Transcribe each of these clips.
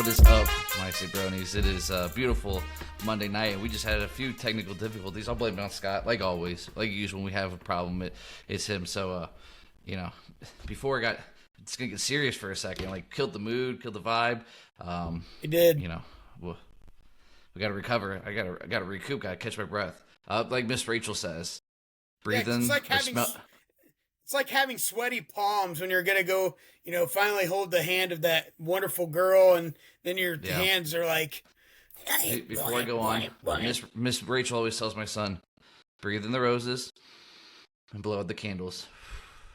What is up, my Sabronis? It is a beautiful Monday night, and we just had a few technical difficulties. I'll blame it on Scott, like always. Like usual, when we have a problem, it's him. So, before it's going to get serious for a second. Like, killed the mood, killed the vibe. It did. We got to recover. I got to recoup, got to catch my breath. Like Miss Rachel says, breathe in. It's like having sweaty palms when you're going to go, finally hold the hand of that wonderful girl, and then your hands are like... Before I go on, Miss Rachel always tells my son, breathe in the roses and blow out the candles.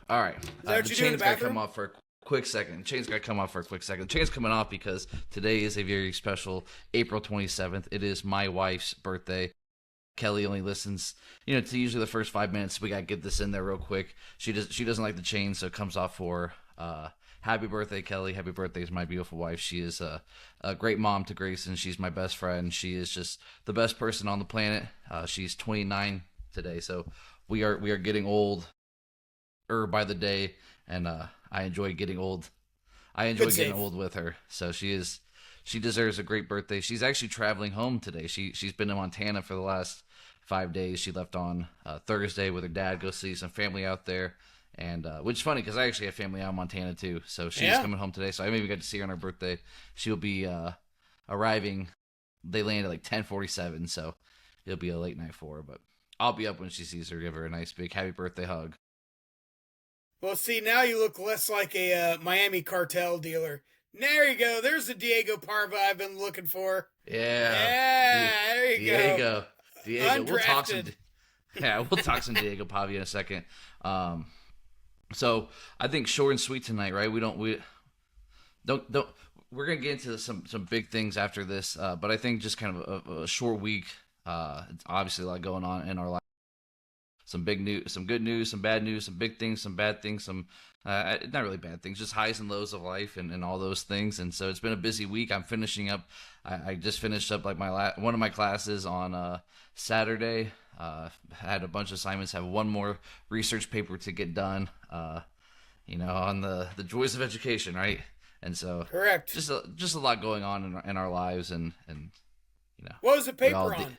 All right. The chain's got to come off for a quick second. The chain's coming off because today is a very special April 27th. It is my wife's birthday. Kelly only listens, to usually the first 5 minutes. We got to get this in there real quick. She doesn't like the chain, so it comes off for happy birthday, Kelly. Happy birthday to my beautiful wife. She is a great mom to Grayson. She's my best friend. She is just the best person on the planet. She's 29 today, so we are getting old by the day, and I enjoy getting old. I enjoy getting old with her. So she deserves a great birthday. She's actually traveling home today. She's been in Montana for the last 5 days. She left on Thursday with her dad, go see some family out there, and which is funny because I actually have family out in Montana too. So she's coming home today. So I maybe got to see her on her birthday. She'll be arriving. They land at like 10:47, so it'll be a late night for her. But I'll be up when she sees her. Give her a nice big happy birthday hug. Well, see, now you look less like a Miami cartel dealer. There you go. There's the Diego Parva I've been looking for. Yeah. There you go. Diego. Undrafted. We'll talk some Diego Pavia in a second. So I think short and sweet tonight, right? We're gonna get into some big things after this, but I think just kind of a short week. It's obviously a lot going on in our life. Some big news, some good news, some bad news, some big things, some bad things, some not really bad things, just highs and lows of life and all those things. And so it's been a busy week. I'm finishing up. I just finished up like one of my classes on Saturday. Had a bunch of assignments. Have one more research paper to get done. On the joys of education, right? And so correct. Just a lot going on in our lives, and What was the paper on?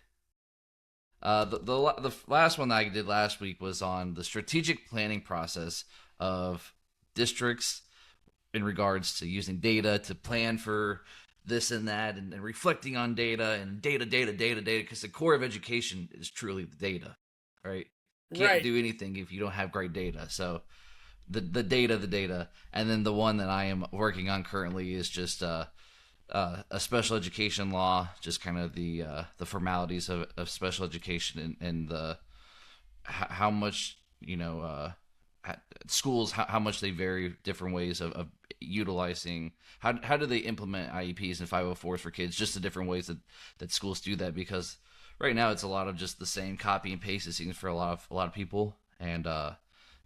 The last one that I did last week was on the strategic planning process of districts in regards to using data to plan for this and that, and reflecting on data and data, because the core of education is truly the data, right? Can't do anything if you don't have great data. So the data, and then the one that I am working on currently is just a special education law, just kind of the formalities of special education and the how much schools how much they vary different ways of utilizing how do they implement IEPs and 504s for kids, just the different ways that schools do that, because right now it's a lot of just the same copy and paste, it seems, for a lot of people, and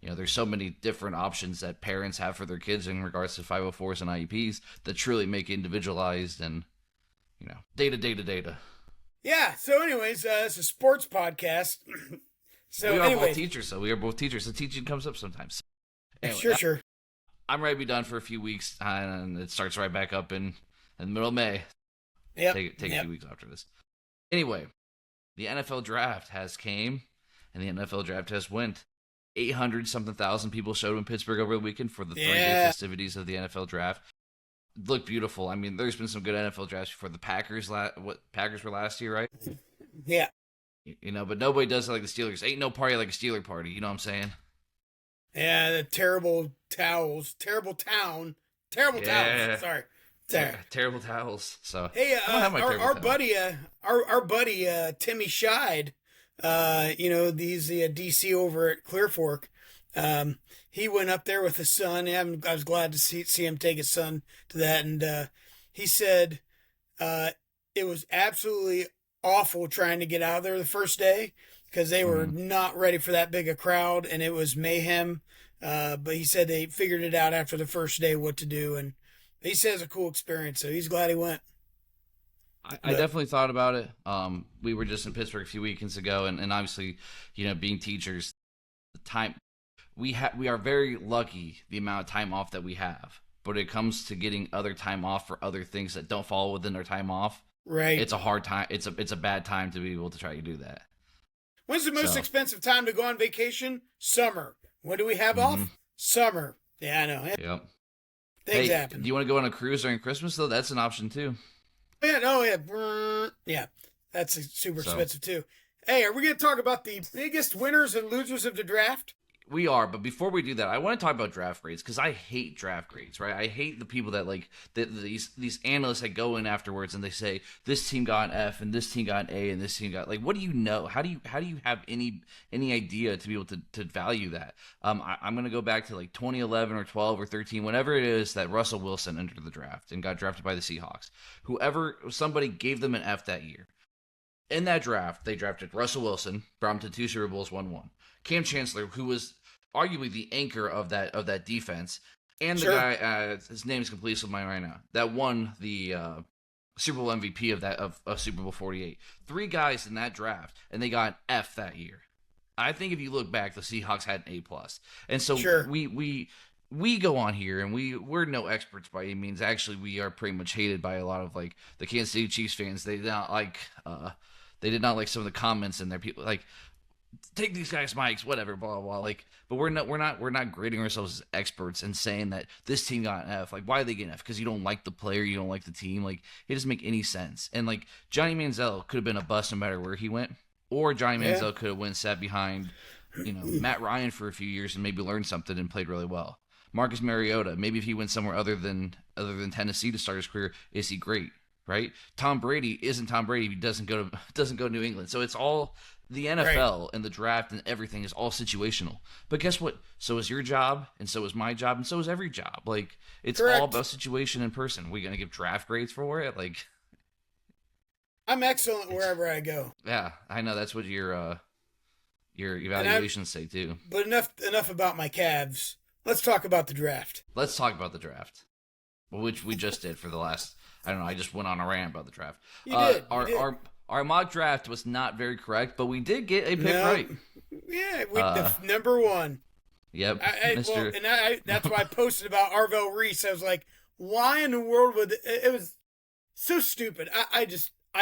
there's so many different options that parents have for their kids in regards to 504s and IEPs that truly make it individualized and, data. Yeah. So anyways, it's a sports podcast. We are both teachers, so we are both teachers. So teaching comes up sometimes. Anyway, sure. I'm ready to be done for a few weeks, and it starts right back up in the middle of May. Yeah. Take a few weeks after this. Anyway, the NFL draft has came, and the NFL draft has went. 800-something thousand people showed up in Pittsburgh over the weekend for the 3-day festivities of the NFL draft. It looked beautiful. I mean, there's been some good NFL drafts before. The Packers, Packers were last year, right? Yeah. But nobody does it like the Steelers. Ain't no party like a Steeler party. You know what I'm saying? Yeah, the terrible towels. Terrible town. Terrible towels. Sorry. Terrible towels. So hey, our buddy Timmy Scheid, he's the DC over at Clear Fork. He went up there with his son. I was glad to see him take his son to that, and he said it was absolutely awful trying to get out of there the first day because they were not ready for that big a crowd, and it was mayhem. But he said they figured it out after the first day what to do, and he says a cool experience, so he's glad he went. I definitely thought about it. We were just in Pittsburgh a few weekends ago, and obviously, being teachers, the time we are very lucky the amount of time off that we have. but it comes to getting other time off for other things that don't fall within their time off. Right. It's a hard time. It's a bad time to be able to try to do that. When's the most expensive time to go on vacation? Summer. When do we have off? Summer. Yeah, I know. Yep. Things happen. Do you want to go on a cruise during Christmas, though? That's an option, too. Yeah, no, yeah. Yeah, that's super expensive, too. Hey, are we going to talk about the biggest winners and losers of the draft? We are, but before we do that, I want to talk about draft grades because I hate draft grades, right? I hate the people that these analysts that go in afterwards and they say this team got an F and this team got an A and this team got what do you know? How do you have any idea to be able to value that? I'm gonna go back to 2011 or 12 or 13, whenever it is that Russell Wilson entered the draft and got drafted by the Seahawks. Somebody gave them an F that year. In that draft, they drafted Russell Wilson, brought him to 2 Super Bowls, won 1. Cam Chancellor, who was arguably the anchor of that defense, and the guy, his name is completely slipping my mind right now, that won the Super Bowl MVP of Super Bowl 48. 3 guys in that draft, and they got an F that year. I think if you look back, the Seahawks had an A+. And so we go on here, and we're no experts by any means. Actually, we are pretty much hated by a lot of the Kansas City Chiefs fans. They did not like some of the comments in there. People take these guys' mics, whatever, blah blah blah. But we're not grading ourselves as experts and saying that this team got an F. Why did they get an F? Because you don't like the player, you don't like the team. It doesn't make any sense. And Johnny Manziel could have been a bust no matter where he went, or Johnny Manziel could have sat behind, Matt Ryan for a few years and maybe learned something and played really well. Marcus Mariota, maybe if he went somewhere other than Tennessee to start his career, is he great? Right? Tom Brady isn't Tom Brady if he doesn't go to New England. So it's all the NFL and the draft and everything is all situational. But guess what? So is your job, and so is my job, and so is every job. It's all about situation and person. We gonna give draft grades for it? I'm excellent wherever I go. Yeah, I know that's what your evaluations say too. But enough about my Cavs. Let's talk about the draft. Let's talk about the draft, which we just did for the last. I don't know. I just went on a rant about the draft. You did. Our mock draft was not very correct, but we did get a pick right. Yeah, the number 1. Yep. That's why I posted about Arvell Reese. I was like, why in the world would it was so stupid. I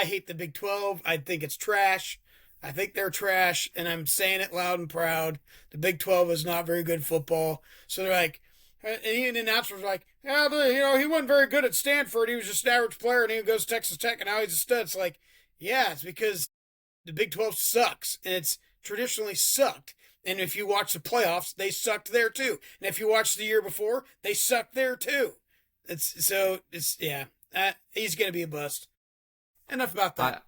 hate the Big 12. I think it's trash. I think they're trash, and I'm saying it loud and proud. The Big 12 is not very good football. So they're like, and the announcer was like, yeah, he wasn't very good at Stanford. He was just an average player, and he goes to Texas Tech, and now he's a stud. It's it's because the Big 12 sucks, and it's traditionally sucked. And if you watch the playoffs, they sucked there too. And if you watch the year before, they sucked there too. He's going to be a bust. Enough about that.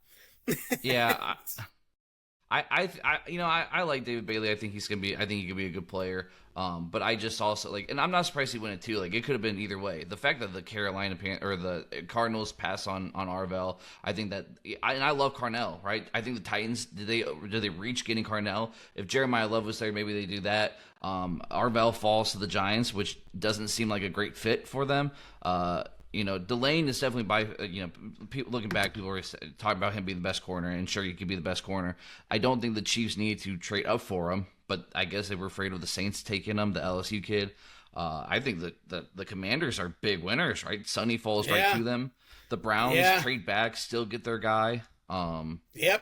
I like David Bailey. I think he could be a good player. But I just also and I'm not surprised he went it too. It could have been either way. The fact that the the Cardinals pass on Arvell, I think that, and I love Carnell, right? I think the Titans, did they reach getting Carnell? If Jeremiah Love was there, maybe they do that. Arvell falls to the Giants, which doesn't seem like a great fit for them. Delane is definitely people looking back, people are talking about him being the best corner, and sure, he could be the best corner. I don't think the Chiefs need to trade up for him, but I guess they were afraid of the Saints taking him, the LSU kid. I think that the Commanders are big winners, right? Sonny falls right to them. The Browns trade back, still get their guy. Yep.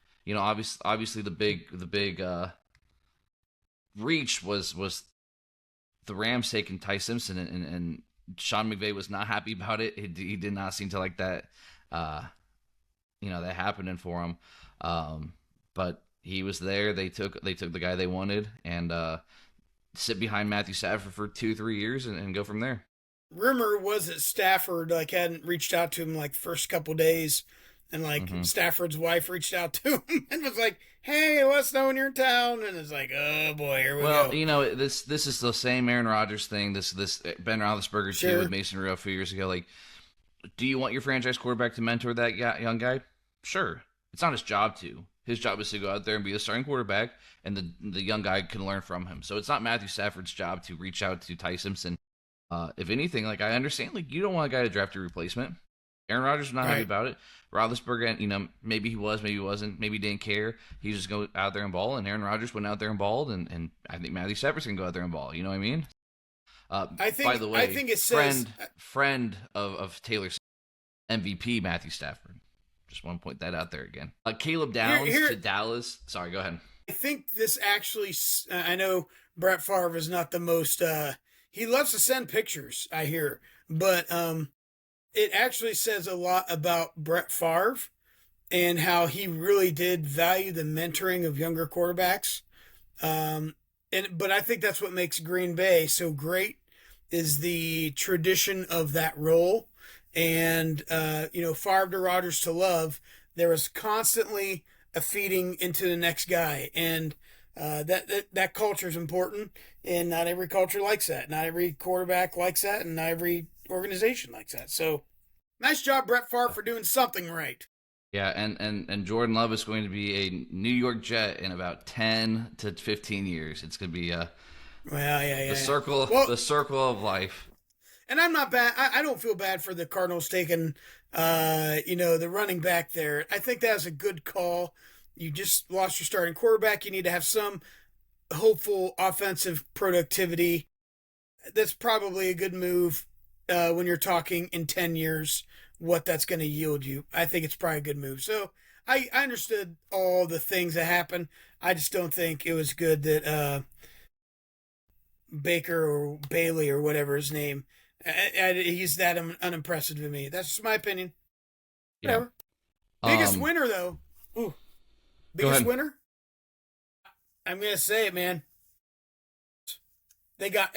Obviously the big reach was the Rams taking Ty Simpson, and Sean McVay was not happy about it. He did not seem to like that, that happening for him. But he was there. They took the guy they wanted and sit behind Matthew Stafford for 2-3 years and go from there. Rumor was that Stafford hadn't reached out to him first couple days, and Stafford's wife reached out to him and was like, "Hey, let us know when you're in town." And it's like, "Oh boy, here we go." Well, this is the same Aaron Rodgers thing. This Ben Roethlisberger too with Mason Rudolph a few years ago. Do you want your franchise quarterback to mentor that young guy? Sure, it's not his job to. His job is to go out there and be the starting quarterback, and the young guy can learn from him. So it's not Matthew Stafford's job to reach out to Ty Simpson. If anything, I understand, you don't want a guy to draft your replacement. Aaron Rodgers was not happy about it. Roethlisberger, maybe he was, maybe he wasn't, maybe he didn't care. He just go out there and ball, and Aaron Rodgers went out there and balled, and I think Matthew Stafford's can go out there and ball. You know what I mean? By the way, I think it says friend of Taylor's MVP Matthew Stafford. Just want to point that out there again. Caleb Downs to Dallas. Sorry, go ahead. I think this actually. I know Brett Favre is not the most. He loves to send pictures, I hear, but it actually says a lot about Brett Favre and how he really did value the mentoring of younger quarterbacks. But I think that's what makes Green Bay so great is the tradition of that role. And, Favre to Rodgers to Love, there was constantly a feeding into the next guy. And that culture is important. And not every culture likes that. Not every quarterback likes that. And not every organization likes that. So nice job, Brett Favre, for doing something right. Yeah, and Jordan Love is going to be a New York Jet in about 10 to 15 years. It's going to be the circle of life. And I'm not bad. I don't feel bad for the Cardinals taking, the running back there. I think that was a good call. You just lost your starting quarterback. You need to have some hopeful offensive productivity. That's probably a good move when you're talking in 10 years, what that's going to yield you. I think it's probably a good move. So I understood all the things that happened. I just don't think it was good that Baker or Bailey or whatever his name, he's that unimpressive to me. That's just my opinion. Whatever. Biggest winner, though. Ooh. Biggest winner? I'm going to say it, man. They got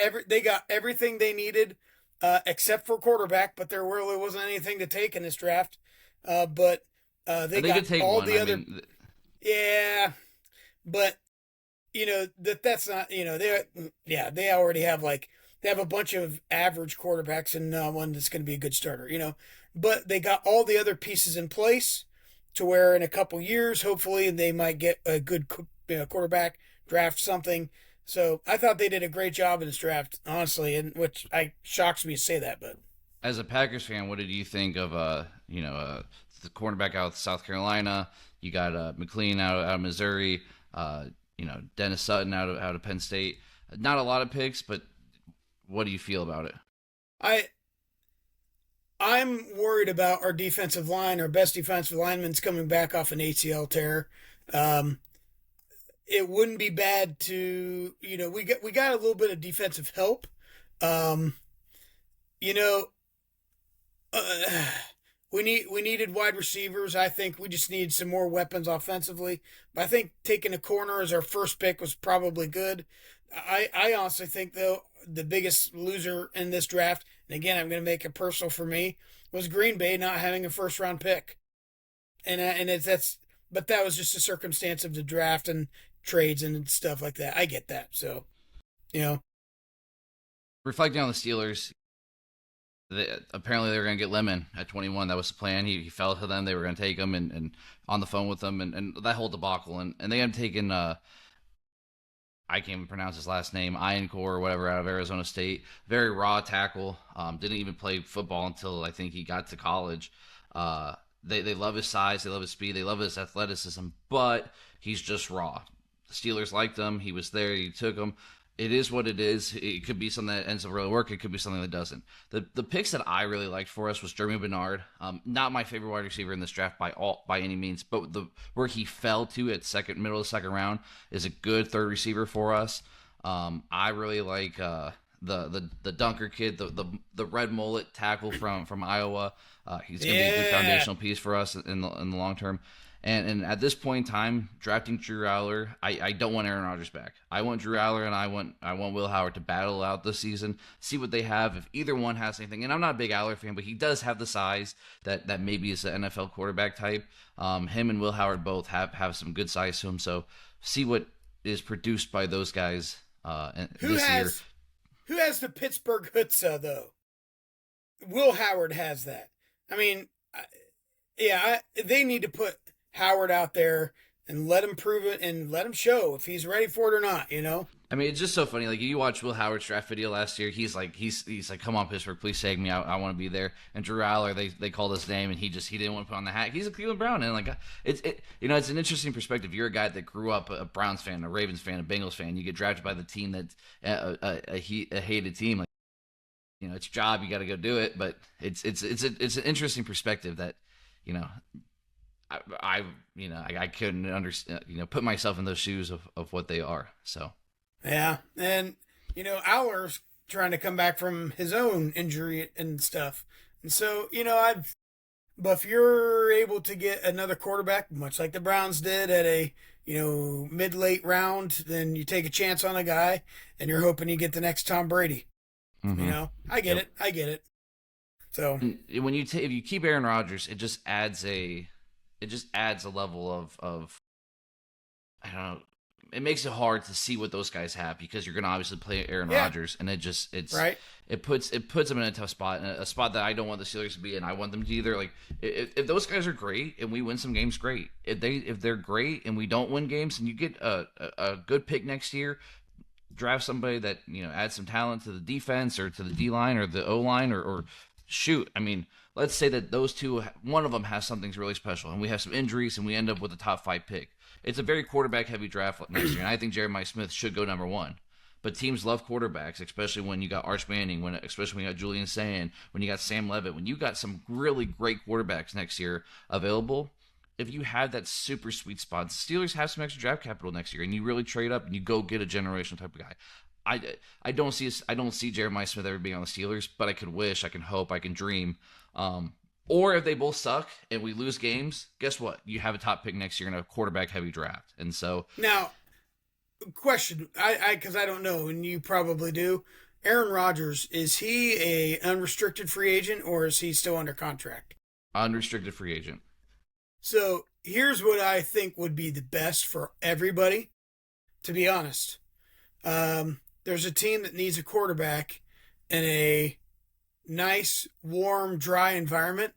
everything they needed except for quarterback, but there really wasn't anything to take in this draft. But they got all the other. Yeah, but that's not. They already have they have a bunch of average quarterbacks and one that's going to be a good starter. But they got all the other pieces in place to where in a couple years, hopefully, they might get a good quarterback, draft something. So I thought they did a great job in this draft, honestly, and which shocks me to say that. But as a Packers fan, what did you think of the cornerback out of South Carolina? You got McLean out of Missouri. Dennis Sutton out of Penn State. Not a lot of picks, but what do you feel about it? I'm worried about our defensive line. Our best defensive lineman's coming back off an ACL tear. It wouldn't be bad to, we got a little bit of defensive help. We needed wide receivers. I think we just need some more weapons offensively. But I think taking a corner as our first pick was probably good. I honestly think, though, the biggest loser in this draft, and again, I'm going to make it personal for me, was Green Bay not having a first-round pick. But that was just a circumstance of the draft and trades and stuff like that. I get that. So, reflecting on the Steelers, apparently they were going to get Lemon at 21. That was the plan. He fell to them. They were going to take him and on the phone with them and that whole debacle. And they had taken, I can't even pronounce his last name, Ironcore or whatever, out of Arizona State. Very raw tackle. Didn't even play football until I think he got to college. They love his size. They love his speed. They love his athleticism. But he's just raw. The Steelers liked him. He was there. He took him. It is what it is. It could be something that ends up really work. It could be something that doesn't. The picks that I really liked for us was Jeremy Bernard. Not my favorite wide receiver in this draft by any means, but where he fell to at middle of the second round is a good third receiver for us. I really like the Dunker kid, the red mullet tackle from Iowa. He's going to be a good foundational piece for us in the long term. And at this point in time, drafting Drew Aller, I don't want Aaron Rodgers back. I want Drew Aller and I want Will Howard to battle out this season, see what they have. If either one has anything, and I'm not a big Aller fan, but he does have the size that maybe is an NFL quarterback type. Him and Will Howard both have some good size to him. So see what is produced by those guys this year. Who has the Pittsburgh Hutsa, though? Will Howard has that. I mean, they need to put Howard out there and let him prove it and let him show if he's ready for it or not, I mean, it's just so funny. Like, you watch Will Howard's draft video last year. He's like, come on, Pittsburgh, please take me. I want to be there. And Drew Aller, they called his name, and he didn't want to put on the hat. He's a Cleveland Brown, and it's an interesting perspective. You're a guy that grew up a Browns fan, a Ravens fan, a Bengals fan. You get drafted by the team that's a hated team. it's your job. You got to go do it. But it's an interesting perspective that, I couldn't understand, put myself in those shoes of what they are. So. Yeah. And, Aller's trying to come back from his own injury and stuff. And so, but if you're able to get another quarterback, much like the Browns did at a, mid-late round, then you take a chance on a guy and you're hoping you get the next Tom Brady. Mm-hmm. I get it. So when if you keep Aaron Rodgers, it just adds a level of I don't know. It makes it hard to see what those guys have because you're going to obviously play Aaron Rodgers, and it's right. It puts them in a tough spot, and a spot that I don't want the Steelers to be in. I want them to either like if those guys are great and we win some games, great. If they're great and we don't win games, and you get a good pick next year, draft somebody that adds some talent to the defense or to the D line or the O line or shoot. I mean, let's say that those two, one of them has something really special, and we have some injuries, and we end up with a top 5 pick. It's a very quarterback-heavy draft next year, and I think Jeremiah Smith should go number 1. But teams love quarterbacks, especially when you got Arch Manning, especially when you got Julian Sand, when you got Sam Levitt, when you got some really great quarterbacks next year available. If you have that super sweet spot, the Steelers have some extra draft capital next year, and you really trade up and you go get a generational type of guy. I don't see Jeremiah Smith ever being on the Steelers, but I could wish, I can hope, I can dream. Or if they both suck and we lose games, guess what? You have a top pick next year in a quarterback-heavy draft. And so now, question, because I don't know, and you probably do. Aaron Rodgers, is he a unrestricted free agent or is he still under contract? Unrestricted free agent. So here's what I think would be the best for everybody, to be honest. There's a team that needs a quarterback in a nice, warm, dry environment,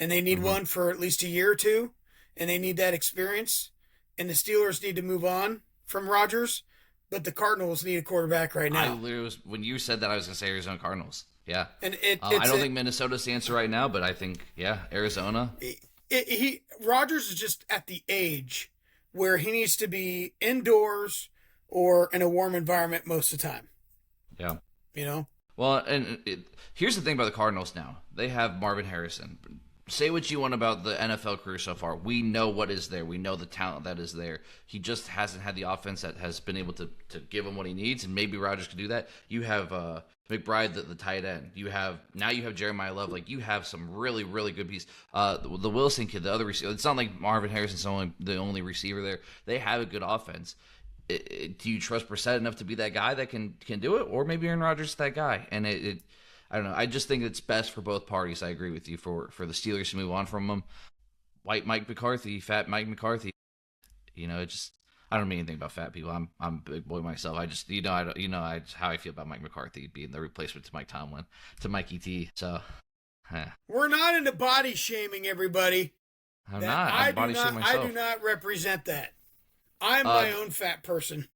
and they need one for at least a year or two, and they need that experience. And the Steelers need to move on from Rodgers, but the Cardinals need a quarterback right now. When you said that, I was going to say Arizona Cardinals. Yeah. And I don't think Minnesota's the answer right now, but I think, Arizona. Rodgers is just at the age where he needs to be indoors or in a warm environment most of the time. Yeah. Well, and here's the thing about the Cardinals now. They have Marvin Harrison. Say what you want about the NFL career so far. We know what is there. We know the talent that is there. He just hasn't had the offense that has been able to give him what he needs, and maybe Rodgers could do that. You have McBride, the tight end. You have Jeremiah Love. Like, you have some really, really good pieces. The Wilson kid, the other receiver. It's not like Marvin Harrison's the only receiver there. They have a good offense. Do you trust Brissett enough to be that guy that can do it, or maybe Aaron Rodgers is that guy? And I don't know. I just think it's best for both parties. I agree with you for the Steelers to move on from him. White Mike McCarthy, fat Mike McCarthy. I don't mean anything about fat people. I'm a big boy myself. I just how I feel about Mike McCarthy being the replacement to Mike Tomlin, to Mikey T. So we're not into body shaming, everybody. I'm not. I'm body shaming myself. I do not represent that. I'm my own fat person.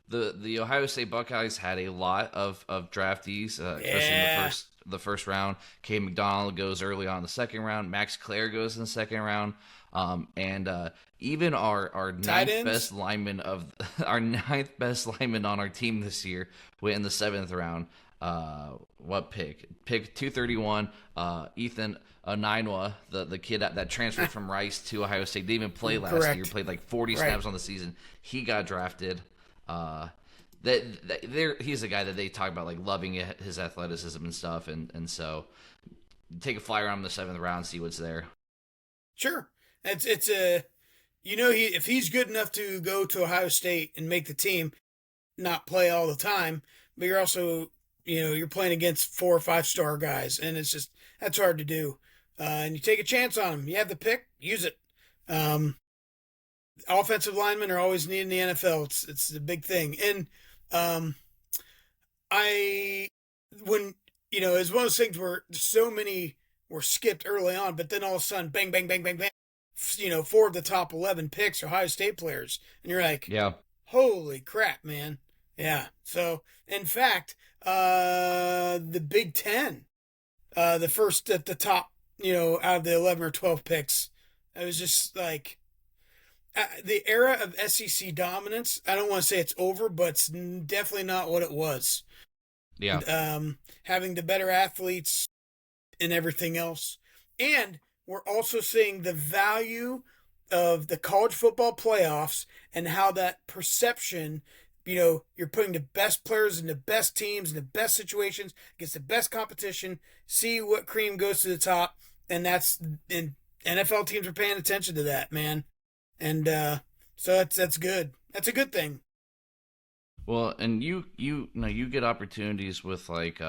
The Ohio State Buckeyes had a lot of draftees, especially in the first round. Cade McDonald goes early on in the second round. Max Clare goes in the second round. And even our ninth best lineman on our team this year went in the 7th round. What pick? Pick 231. Ethan Onainwa, the kid that transferred from Rice to Ohio State, didn't even play last year. Played like 40 snaps on the season. He got drafted. He's a guy that they talk about like loving his athleticism and stuff, and so take a flyer on him in the 7th round, see what's there. Sure, it's a if he's good enough to go to Ohio State and make the team, not play all the time, but you're also you're playing against 4 or 5 star guys, and it's just that's hard to do. And you take a chance on them. You have the pick, use it. Offensive linemen are always needed in the NFL. It's the big thing. And it's one of those things where so many were skipped early on, but then all of a sudden, bang, bang, bang, bang, bang, 4 of the top 11 picks are Ohio State players. And you're like, yeah, holy crap, man. Yeah. So, in fact, the Big Ten, the first at the top, out of the 11 or 12 picks, it was just like, the era of SEC dominance, I don't want to say it's over, but it's definitely not what it was. Yeah. Having the better athletes and everything else. And we're also seeing the value of the college football playoffs and how that perception, you're putting the best players in the best teams in the best situations against the best competition, see what cream goes to the top. And NFL teams are paying attention to that, man. And so that's good. That's a good thing. Well, and you get opportunities with like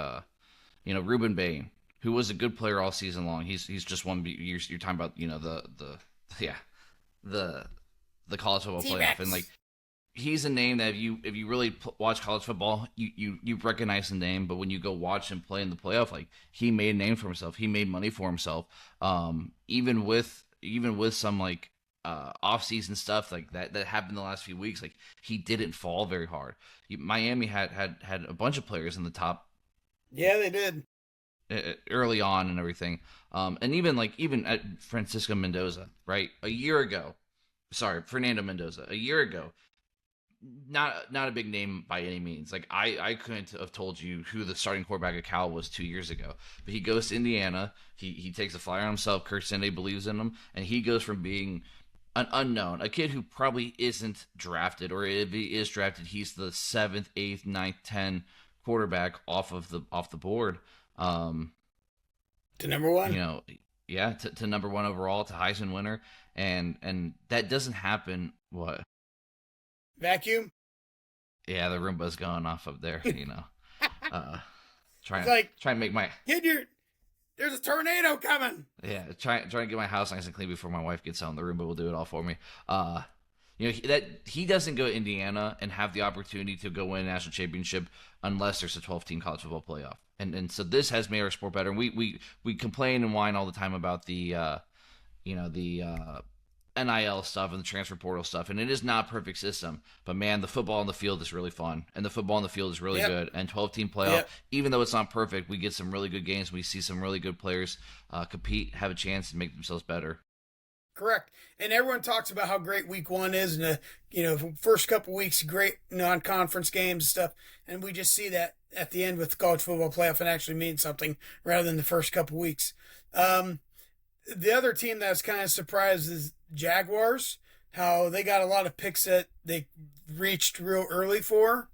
Ruben Bain, who was a good player all season long. He's just one. You're talking about the college football T-Rex. playoff, and like he's a name that if you really watch college football, you recognize the name. But when you go watch him play in the playoff, like he made a name for himself. He made money for himself. Even with some like off-season stuff like that happened the last few weeks, like he didn't fall very hard. Miami had a bunch of players in the top. Yeah, they did early on and everything. And even at Francisco Mendoza, right? Fernando Mendoza, a year ago, not a big name by any means. Like I couldn't have told you who the starting quarterback of Cal was 2 years ago. But he goes to Indiana. He takes a flyer on himself. Kirk Sende believes in him, and he goes from being an unknown, a kid who probably isn't drafted, or if he is drafted, he's the 7th, 8th, 9th, 10th quarterback off the board. To number one. To number one overall, to Heisman winner, and that doesn't happen. What? Vacuum. Yeah, the Roomba's going off up there. Trying to make my There's a tornado coming. Yeah, trying to get my house nice and clean before my wife gets home. The Roomba will do it all for me. That he doesn't go to Indiana and have the opportunity to go win a national championship unless there's a 12-team college football playoff. And so this has made our sport better. And we complain and whine all the time about the NIL stuff and the transfer portal stuff, and it is not a perfect system. But man, the football on the field is really fun, and the football on the field is really good. And 12-team playoff, even though it's not perfect, we get some really good games. We see some really good players compete, have a chance to make themselves better. Correct. And everyone talks about how great week one is, and first couple weeks, great non-conference games and stuff. And we just see that at the end with the college football playoff, and actually means something rather than the first couple weeks. The other team that was kind of surprised is Jaguars, how they got a lot of picks that they reached real early for.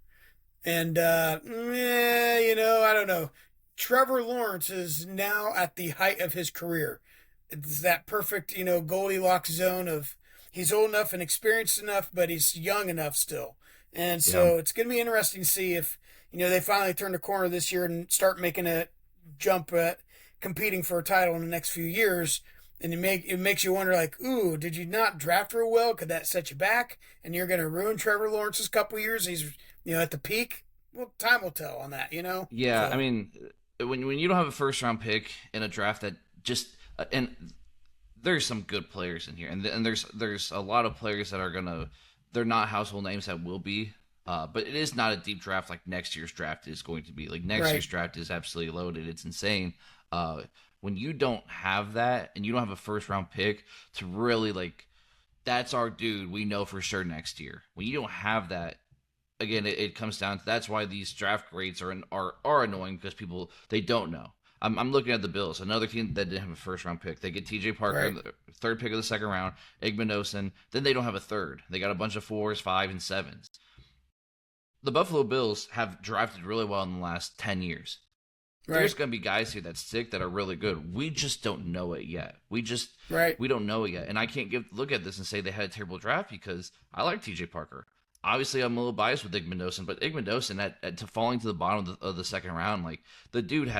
And, I don't know. Trevor Lawrence is now at the height of his career. It's that perfect, Goldilocks zone of he's old enough and experienced enough, but he's young enough still. And so it's going to be interesting to see if, they finally turn the corner this year and start making a jump at competing for a title in the next few years. And it makes you wonder, like, ooh, did you not draft real well? Could that set you back? And you're going to ruin Trevor Lawrence's couple years. He's, at the peak. Well, time will tell on that, Yeah, so. I mean, when you don't have a first-round pick in a draft that just and there's some good players in here, and there's a lot of players that they're not household names that will be, but it is not a deep draft like next year's draft is going to be. Like next year's draft is absolutely loaded. It's insane. When you don't have that and you don't have a first round pick to really like, that's our dude, we know for sure next year. When you don't have that, again, it comes down to that's why these draft grades are annoying, because people, they don't know. I'm looking at the Bills, another team that didn't have a first round pick. They get TJ Parker, the third pick of the second round, Igbenogson. Then they don't have a third. They got a bunch of 4s, 5s, and 7s. The Buffalo Bills have drafted really well in the last 10 years. There's going to be guys here that stick that are really good. We just don't know it yet. We don't know it yet. And I can't look at this and say they had a terrible draft, because I like TJ Parker. Obviously, I'm a little biased with Igbenogson, but Igbenogson to falling to the bottom of the second round, like the dude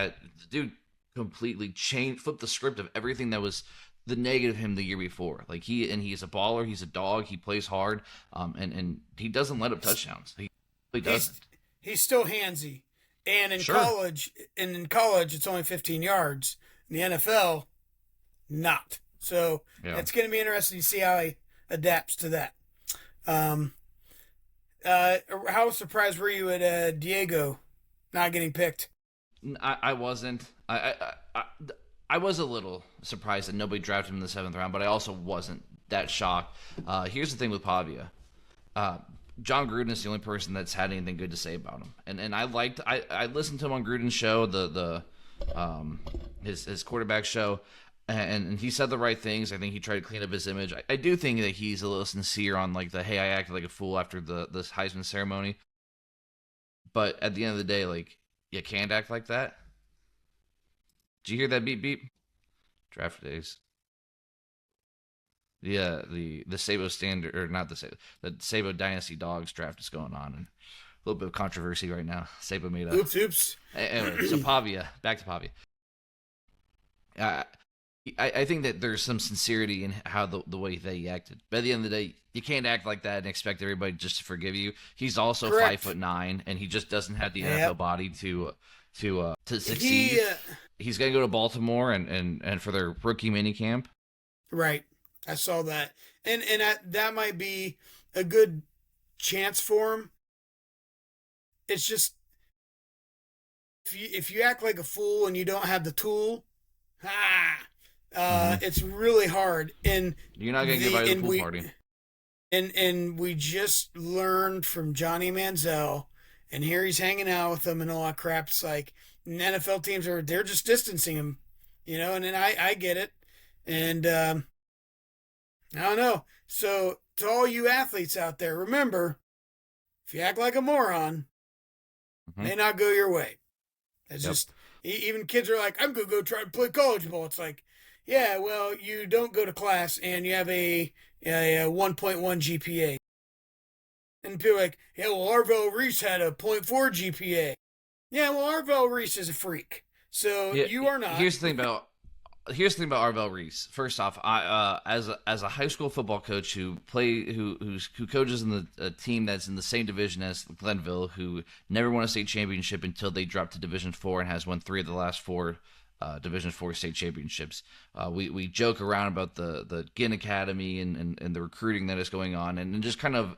completely flipped the script of everything that was the negative him the year before. Like he's a baller, he's a dog, he plays hard, and he doesn't let up touchdowns. He doesn't. He's still handsy. And in college, it's only 15 yards. In the NFL, not. So it's going to be interesting to see how he adapts to that. How surprised were you at Diego not getting picked? I wasn't. I was a little surprised that nobody drafted him in the 7th round, but I also wasn't that shocked. Here's the thing with Pavia. John Gruden is the only person that's had anything good to say about him. And I listened to him on Gruden's show, his quarterback show, and he said the right things. I think he tried to clean up his image. I do think that he's a little sincere on like hey, I acted like a fool after this Heisman ceremony. But at the end of the day, like, you can't act like that. Did you hear that beep beep? Draft days. Yeah, the Sabo Standard, or not the Sabo Dynasty Dogs draft is going on, and a little bit of controversy right now. Sabo made a oops. Anyway, so Pavia, back to Pavia. I think that there's some sincerity in how the way that he acted. But at the end of the day, you can't act like that and expect everybody just to forgive you. He's also Correct. 5'9", and he just doesn't have the NFL body to succeed. He's gonna go to Baltimore and for their rookie minicamp. Right. I saw that. And that might be a good chance for him. It's just, if you act like a fool and you don't have the tool, it's really hard. And you're not going to get by the pool party. And we just learned from Johnny Manziel, and here he's hanging out with them and all that crap. It's like, NFL teams they're just distancing him, and then I get it. And, I don't know. So, to all you athletes out there, remember, if you act like a moron, it may not go your way. It's just, even kids are like, I'm going to go try to play college ball. It's like, yeah, well, you don't go to class and you have a 1.1 GPA. And people are like, yeah, well, Arvell Reese had a 0.4 GPA. Yeah, well, Arvell Reese is a freak. So, you are not. Here's the thing about Arvell Reese. First off, I as a high school football coach who coaches in the team that's in the same division as Glenville, who never won a state championship until they dropped to Division IV and has won 3 of the last 4 Division IV state championships. We joke around about the Ginn Academy and the recruiting that is going on, and just kind of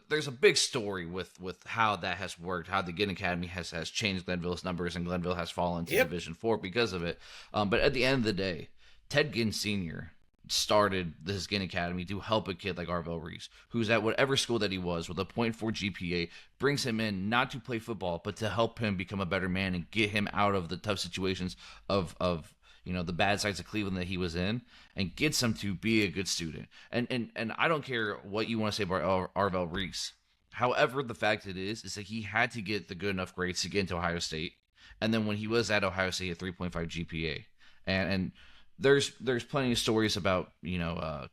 there's a big story with how that has worked, how the Ginn Academy has changed Glenville's numbers, and Glenville has fallen to Division IV because of it. But at the end of the day, Ted Ginn Sr. started this Ginn Academy to help a kid like Arvell Reese, who's at whatever school that he was with a 0.4 GPA, brings him in not to play football, but to help him become a better man and get him out of the tough situations of the bad sides of Cleveland that he was in, and gets him to be a good student. And I don't care what you want to say about Arvell Reese. However, the fact is that he had to get the good enough grades to get into Ohio State. And then when he was at Ohio State, a 3.5 GPA. And there's plenty of stories about,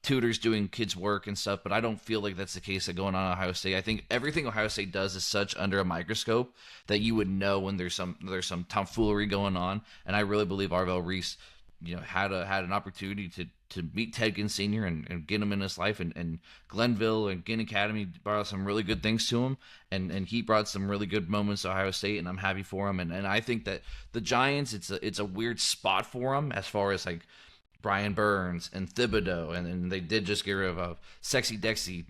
tutors doing kids' work and stuff, but I don't feel like that's the case that going on at Ohio State. I think everything Ohio State does is such under a microscope that you would know when there's some tomfoolery going on. And I really believe Arvell Reese, had an opportunity to meet Ted Ginn Sr. and get him in his life, and Glenville and Ginn Academy brought some really good things to him, and he brought some really good moments to Ohio State, and I'm happy for him. And I think that the Giants, it's a weird spot for him as far as like Brian Burns and Thibodeau, and they did just get rid of Sexy Dexy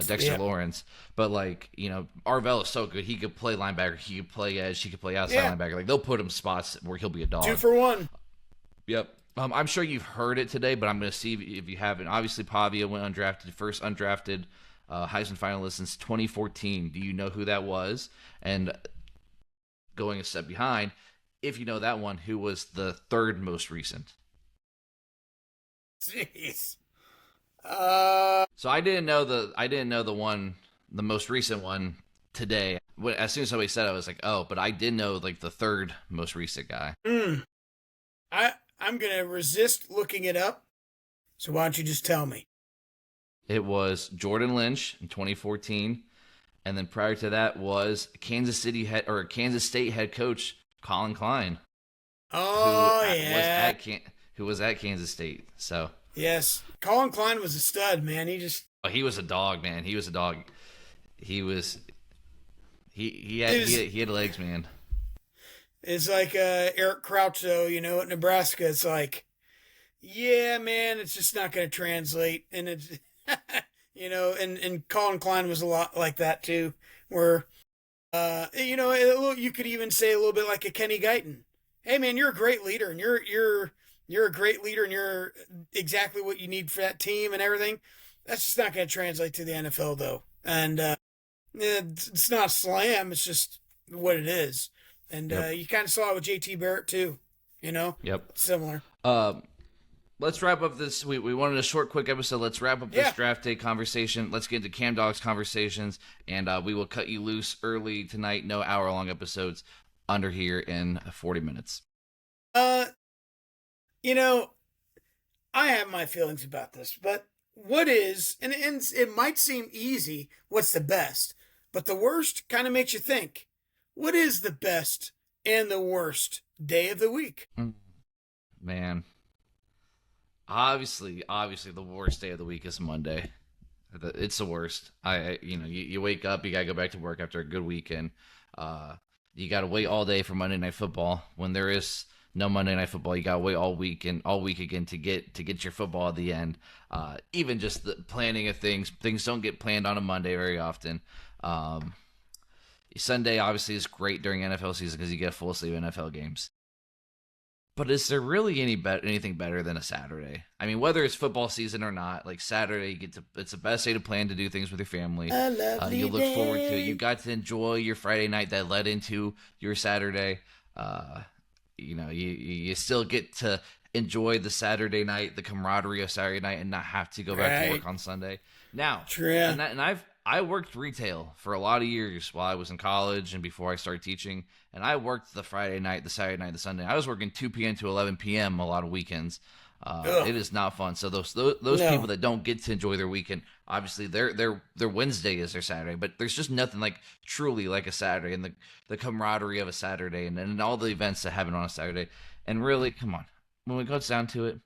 Dexter Lawrence. But Arvell is so good. He could play linebacker, he could play edge, he could play outside linebacker. Like, they'll put him spots where he'll be a dog. 2 for 1. Yep. I'm sure you've heard it today, but I'm going to see if you haven't. Obviously, Pavia went undrafted, first undrafted Heisman finalist since 2014. Do you know who that was? And going a step behind, if you know that one, who was the third most recent? Jeez. So I didn't know the most recent one today. As soon as somebody said it, I was like, oh, but I did know like the third most recent guy. I'm going to resist looking it up, so why don't you just tell me? It was Jordan Lynch in 2014, and then prior to that was Kansas State head coach Colin Klein. Oh, who was at Kansas State. So yes, Colin Klein was a stud, man. He was a dog, man. He was a dog. He had legs, man. It's like Eric Crouch, though, at Nebraska. It's like, yeah, man, it's just not going to translate. And it's, and Colin Klein was a lot like that, too, where, you could even say a little bit like a Kenny Guyton. Hey, man, you're a great leader, and you're a great leader, and you're exactly what you need for that team and everything. That's just not going to translate to the NFL, though. And it's not a slam. It's just what it is. And you kind of saw it with JT Barrett, too. You know? Yep. Similar. Let's wrap up this. We wanted a short, quick episode. Let's wrap up this draft day conversation. Let's get into Cam Dog's conversations, and we will cut you loose early tonight. No hour-long episodes under here in 40 minutes. You know, I have my feelings about this, but what is, and it might seem easy, what's the best, but the worst kind of makes you think, what is the best and the worst day of the week? Man. Obviously, the worst day of the week is Monday. It's the worst. You wake up, you gotta go back to work after a good weekend. You gotta wait all day for Monday Night Football. When there is no Monday Night Football, you gotta wait all week again to get your football at the end. Even just the planning of things don't get planned on a Monday very often. Sunday obviously is great during NFL season because you get full sleeve NFL games. But is there really anything better than a Saturday? I mean, whether it's football season or not, like Saturday, it's the best day to plan to do things with your family. You look forward to it. You got to enjoy your Friday night that led into your Saturday. You still get to enjoy the Saturday night, the camaraderie of Saturday night, and not have to go back to work on Sunday. Now, I worked retail for a lot of years while I was in college and before I started teaching, and I worked the Friday night, the Saturday night, the Sunday. I was working 2 p.m. to 11 p.m. a lot of weekends. It is not fun. So those people that don't get to enjoy their weekend, obviously their Wednesday is their Saturday, but there's just nothing truly like a Saturday and the camaraderie of a Saturday and all the events that happen on a Saturday. And really, come on, when it goes down to it,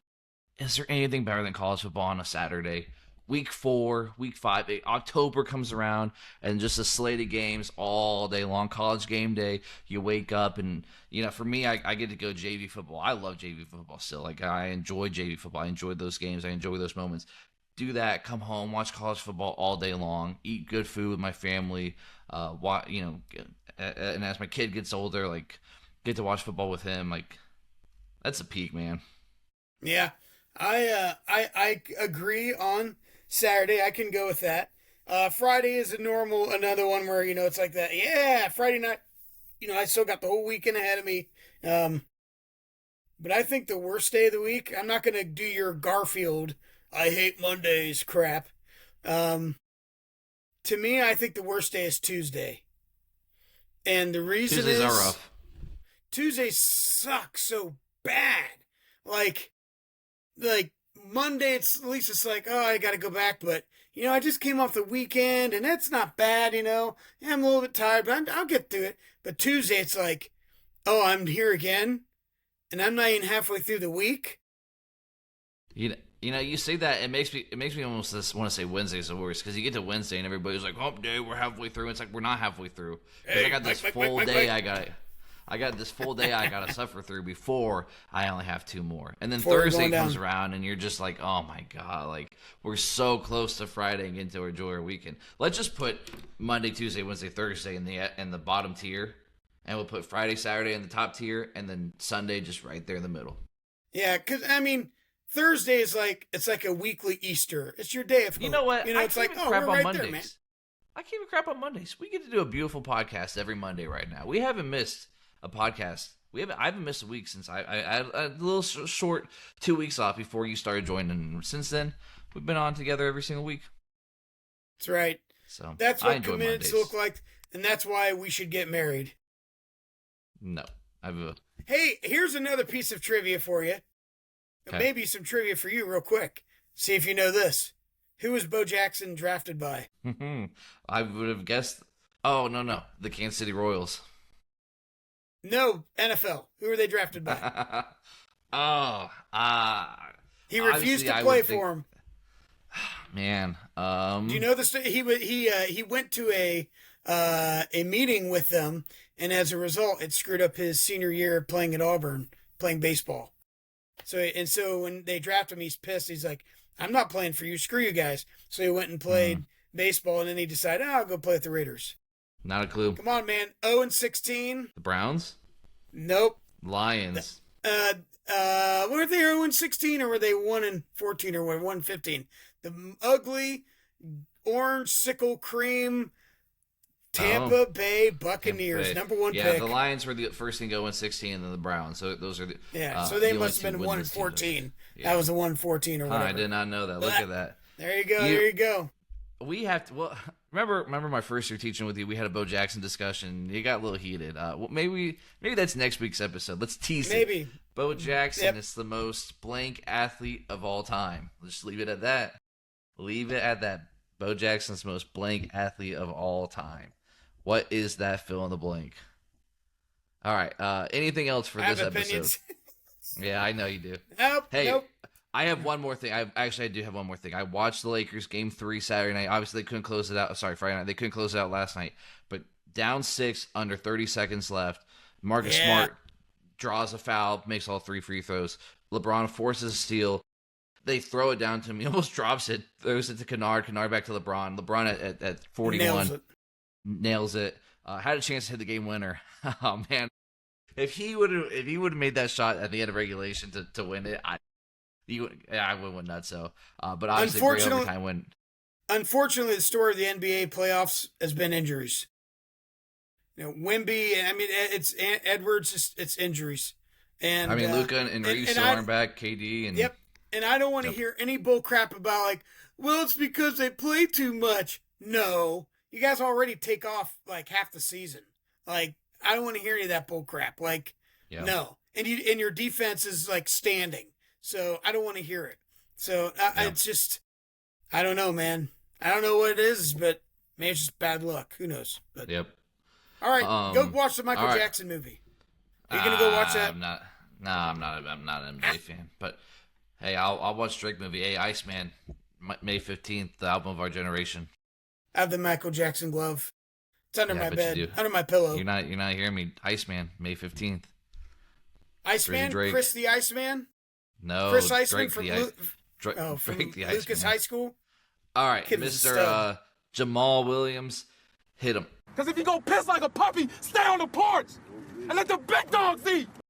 is there anything better than college football on a Saturday? Week 4, week 5, October comes around, and just a slate of games all day long. College game day, you wake up, and for me, I get to go JV football. I love JV football still. Like, I enjoy JV football. I enjoy those games. I enjoy those moments. Do that. Come home, watch college football all day long. Eat good food with my family. And as my kid gets older, get to watch football with him. That's a peak, man. Yeah, I agree on Saturday. I can go with that. Friday is another one where, it's like that. Yeah, Friday night, I still got the whole weekend ahead of me. But I think the worst day of the week, I'm not going to do your Garfield, I hate Mondays crap. To me, I think the worst day is Tuesday. And the reason Tuesdays are rough. Tuesdays suck so bad. Like Monday, at least it's like, oh, I got to go back. But, I just came off the weekend, and that's not bad, Yeah, I'm a little bit tired, but I'll get through it. But Tuesday, it's like, oh, I'm here again, and I'm not even halfway through the week. You say that, it makes me almost want to say Wednesday's the worst, because you get to Wednesday, and everybody's like, hump day, we're halfway through. It's like, we're not halfway through. Hey, I got this full day I got this full day I got to suffer through before I only have 2 more. And then Thursday comes around and you're just like, oh my God, we're so close to Friday and getting to enjoy our weekend. Let's just put Monday, Tuesday, Wednesday, Thursday in the bottom tier. And we'll put Friday, Saturday in the top tier. And then Sunday just right there in the middle. Yeah, because, Thursday is it's like a weekly Easter. It's your day of hope. You know what? It's like, oh, we're right there, man. I can't even crap on Mondays. We get to do a beautiful podcast every Monday right now. We haven't missed a podcast. I haven't missed a week since I had a little short 2 weeks off before you started joining. Since then, we've been on together every single week. That's right. So that's what commitments look like, and that's why we should get married. No, Hey, here's another piece of trivia for you. Okay. Maybe some trivia for you, real quick. See if you know this. Who was Bo Jackson drafted by? I would have guessed. Oh no, the Kansas City Royals. No, NFL. Who were they drafted by? He refused to play for him. Man, do you know this? He went to a meeting with them, and as a result, it screwed up his senior year playing at Auburn, playing baseball. So when they draft him, he's pissed. He's like, I'm not playing for you. Screw you guys. So he went and played baseball, and then he decided, I'll go play with the Raiders. Not a clue. Come on, man. 0-16. The Browns? Nope. Lions. Were they 0-16 or were they 1-14 or 1-15? The ugly orange sickle cream Tampa Bay Buccaneers, number one pick. Yeah, the Lions were the first thing going 16, and then the Browns. So those are the so they must have been 1-14. Yeah. That was a 1-14 or whatever. I did not know that. Look at that. There you go. There you go. We have to. Well, remember my first year teaching with you. We had a Bo Jackson discussion. It got a little heated. Maybe that's next week's episode. Let's tease it. Maybe Bo Jackson is the most blank athlete of all time. Let's just leave it at that. Leave it at that. Bo Jackson's most blank athlete of all time. What is that fill in the blank? All right. Anything else for this episode? Yeah, I know you do. Nope. I have one more thing. I do have one more thing. I watched the Lakers game 3 Saturday night. Obviously, they couldn't close it out. Sorry, Friday night. They couldn't close it out last night. But down 6, under 30 seconds left. Marcus Smart draws a foul, makes all 3 free throws. LeBron forces a steal. They throw it down to him. He almost drops it, throws it to Kennard. Kennard back to LeBron. LeBron at 41. Nails it. Had a chance to hit the game winner. Oh man, if he would have made that shot at the end of regulation to win it, I would have went nuts. So, but obviously, great overtime win. Unfortunately, the story of the NBA playoffs has been injuries. You know, Wemby. I mean, it's Edwards. It's injuries. And I mean, Luka and Reeves still aren't back. KD and and I don't want to hear any bull crap about like, well, it's because they play too much. No. You guys already take off like half the season. Like, I don't want to hear any of that bull crap. Like, no. And your defense is like standing. So I don't want to hear it. So it's just, I don't know, man. I don't know what it is, but maybe it's just bad luck. Who knows? But, all right, go watch the Michael Jackson movie. Are you gonna go watch that? I'm not an NBA fan. But hey, I'll watch Drake movie. Hey, Iceman, May 15th, the album of our generation. I have the Michael Jackson glove. It's under my bed, under my pillow. You're not hearing me. Iceman, May 15th. Iceman, Chris the Iceman. No, Chris Iceman Drake from the Lucas High School. All right, Mr. Jamal Williams, hit him. Because if you go piss like a puppy, stay on the porch and let the big dogs eat.